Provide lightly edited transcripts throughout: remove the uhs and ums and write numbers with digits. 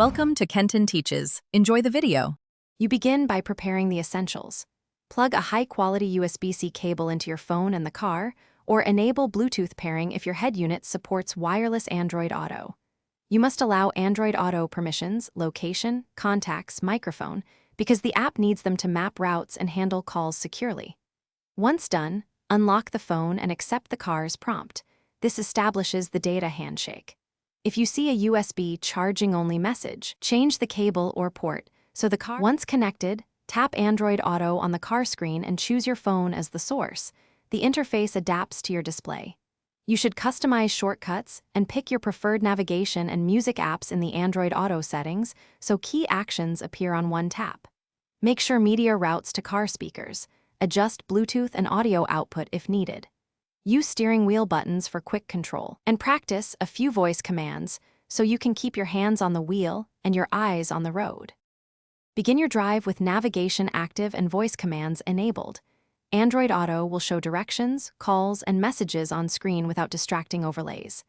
Welcome to Kenton Teaches. Enjoy the video. You begin by preparing the essentials. Plug a high-quality USB-C cable into your phone and the car, or enable Bluetooth pairing if your head unit supports wireless Android Auto. You must allow Android Auto permissions, location, contacts, microphone, because the app needs them to map routes and handle calls securely. Once done, unlock the phone and accept the car's prompt. This establishes the data handshake. If you see a USB charging-only message, change the cable or port so the car. Once connected, tap Android Auto on the car screen and choose your phone as the source. The interface adapts to your display. You should customize shortcuts and pick your preferred navigation and music apps in the Android Auto settings so key actions appear on one tap. Make sure media routes to car speakers. Adjust Bluetooth and audio output if needed. Use steering wheel buttons for quick control, and practice a few voice commands so you can keep your hands on the wheel and your eyes on the road. Begin your drive with navigation active and voice commands enabled. Android Auto will show directions, calls, and messages on screen without distracting overlays.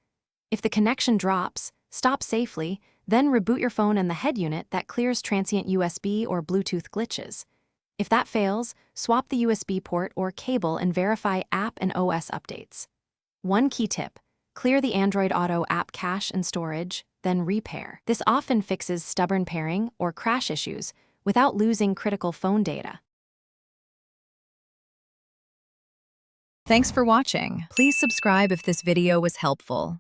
If the connection drops, stop safely, then reboot your phone and the head unit that clears transient USB or Bluetooth glitches. If that fails, swap the USB port or cable and verify app and OS updates. One key tip: clear the Android Auto app cache and storage, then repair. This often fixes stubborn pairing or crash issues without losing critical phone data. Thanks for watching. Please subscribe if this video was helpful.